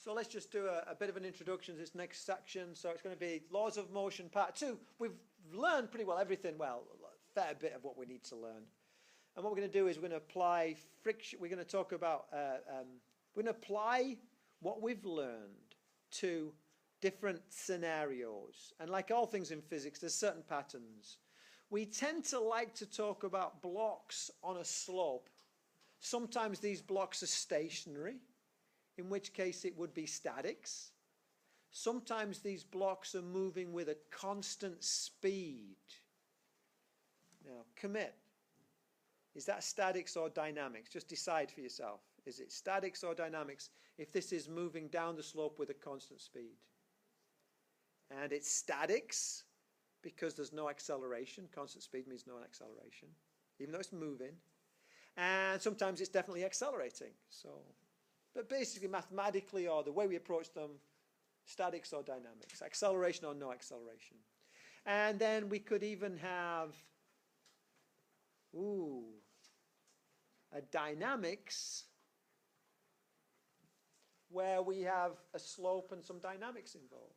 So let's just do a bit of an introduction to this next section. So it's going to be laws of motion part 2. We've learned pretty well everything, well, a fair bit of what we need to learn. And what we're going to do is we're going to apply friction. We're going to talk about, we're going to apply what we've learned to different scenarios. And like all things in physics, there's certain patterns. We tend to like to talk about blocks on a slope. Sometimes these blocks are stationary, in which case it would be statics. Sometimes these blocks are moving with a constant speed. Now, commit. Is that statics or dynamics? Just decide for yourself. Is it statics or dynamics if this is moving down the slope with a constant speed? And it's statics because there's no acceleration. Constant speed means no acceleration, even though it's moving. And sometimes it's definitely accelerating. But basically, mathematically, or the way we approach them, statics or dynamics, acceleration or no acceleration. And then we could even have, a dynamics where we have a slope and some dynamics involved.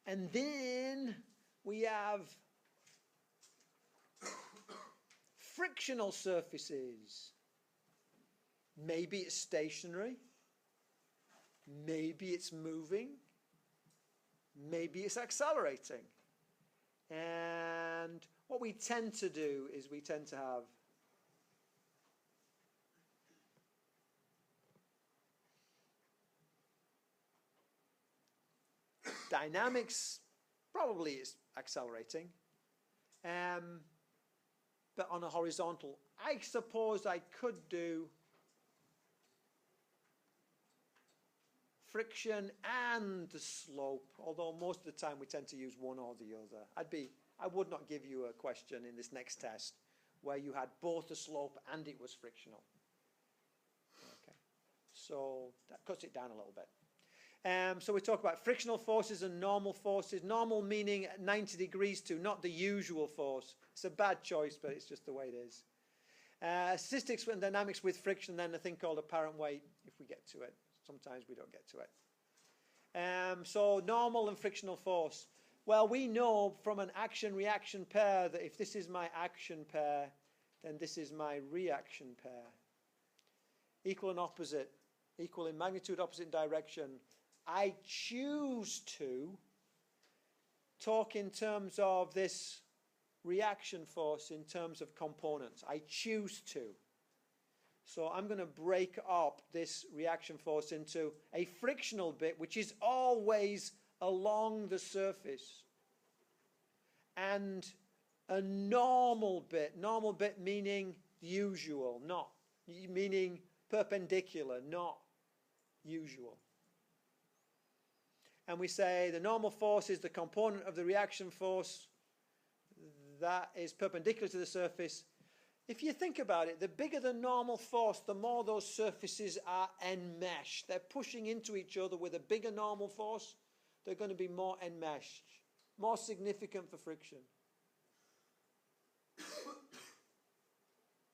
And then we have frictional surfaces. Maybe it's stationary, maybe it's moving, maybe it's accelerating. And what we tend to do is we tend to have dynamics, probably is accelerating, but on a horizontal. I suppose I could do friction and the slope, although most of the time we tend to use one or the other. I would not give you a question in this next test where you had both the slope and it was frictional. Okay, so that cuts it down a little bit. So we talk about frictional forces and normal forces. Normal meaning 90 degrees to, not the usual force. It's a bad choice, but it's just the way it is. Statistics and dynamics with friction, then a thing called apparent weight, if we get to it. Sometimes we don't get to it. So normal and frictional force. Well, we know from an action-reaction pair that if this is my action pair, then this is my reaction pair. Equal and opposite. Equal in magnitude, opposite in direction. I choose to talk in terms of this reaction force in terms of components. I choose to. So I'm going to break up this reaction force into a frictional bit, which is always along the surface, and a normal bit meaning usual, not meaning perpendicular, not usual. And we say the normal force is the component of the reaction force that is perpendicular to the surface. If you think about it, the bigger the normal force, the more those surfaces are enmeshed. They're pushing into each other with a bigger normal force. They're going to be more enmeshed, more significant for friction.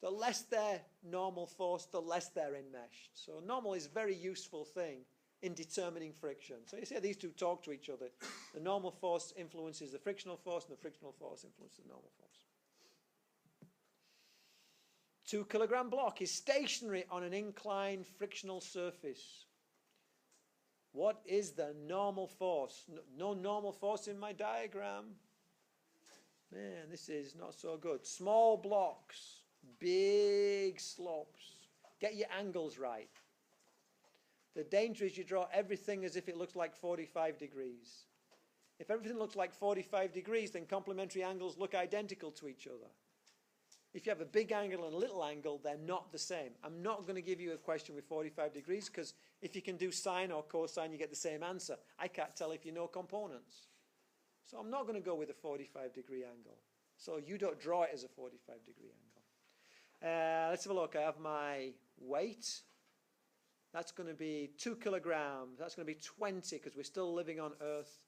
The less their normal force, the less they're enmeshed. So normal is a very useful thing in determining friction. So you see how these two talk to each other. The normal force influences the frictional force, and the frictional force influences the normal force. 2 kilogram block is stationary on an inclined frictional surface. What is the normal force? No normal force in my diagram. Man, this is not so good. Small blocks, big slopes. Get your angles right. The danger is you draw everything as if it looks like 45 degrees. If everything looks like 45 degrees, then complementary angles look identical to each other. If you have a big angle and a little angle, they're not the same. I'm not going to give you a question with 45 degrees because if you can do sine or cosine, you get the same answer. I can't tell if you know components. So I'm not going to go with a 45-degree angle. So you don't draw it as a 45-degree angle. Let's have a look. I have my weight. That's going to be 2 kilograms. That's going to be 20 because we're still living on Earth.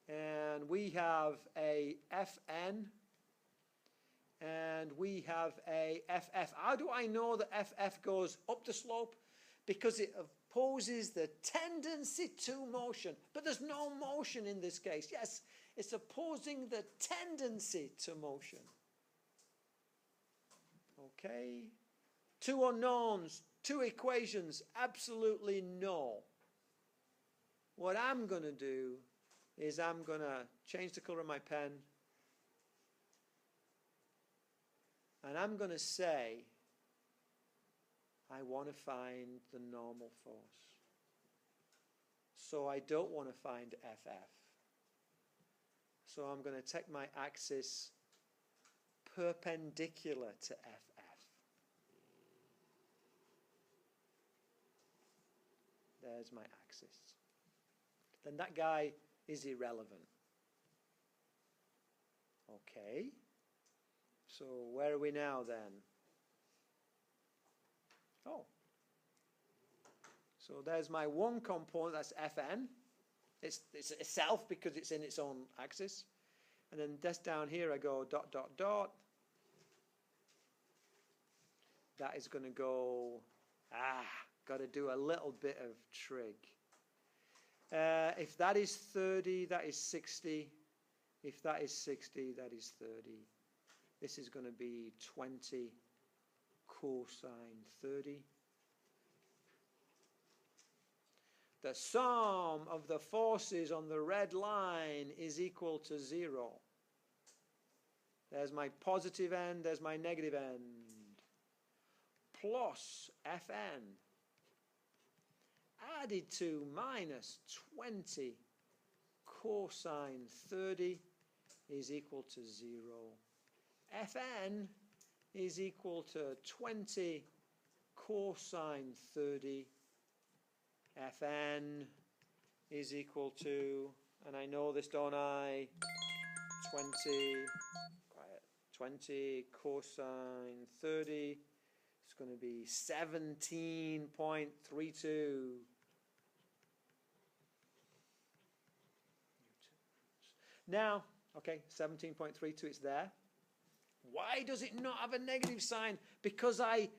And we have a Fn. And we have a FF. How do I know that FF goes up the slope? because it opposes the tendency to motion. But there's no motion in this case. Yes, it's opposing the tendency to motion. Okay. Two unknowns, two equations, absolutely no. What I'm going to do is I'm going to change the color of my pen. And I'm going to say, I want to find the normal force. So I don't want to find FF. So I'm going to take my axis perpendicular to FF. There's my axis. Then that guy is irrelevant. Okay. So where are we now then? Oh. So there's my one component, that's Fn. It's itself because it's in its own axis. And then just down here I go dot, dot, dot. That is going to go, got to do a little bit of trig. If that is 30, that is 60. If that is 60, that is 30. This is going to be 20 cosine 30. The sum of the forces on the red line is equal to 0. There's my positive end, there's my negative end. Plus Fn added to minus 20 cosine 30 is equal to 0. Fn is equal to 20 cosine 30. Fn is equal to, and I know this, don't I? 20 cosine 30. It's going to be 17.32. Now, okay, 17.32, it's there. Why does it not have a negative sign? Because I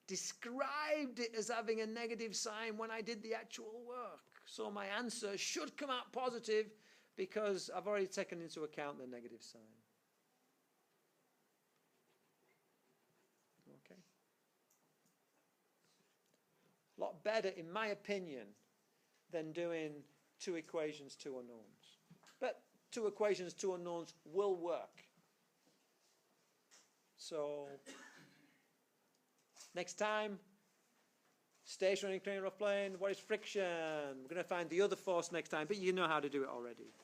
described it as having a negative sign when I did the actual work. So my answer should come out positive because I've already taken into account the negative sign. Okay. A lot better, in my opinion, than doing two equations, two unknowns. But two equations, two unknowns will work. So next time, stationary inclined rough plane, what is friction? We're going to find the other force next time, but you know how to do it already.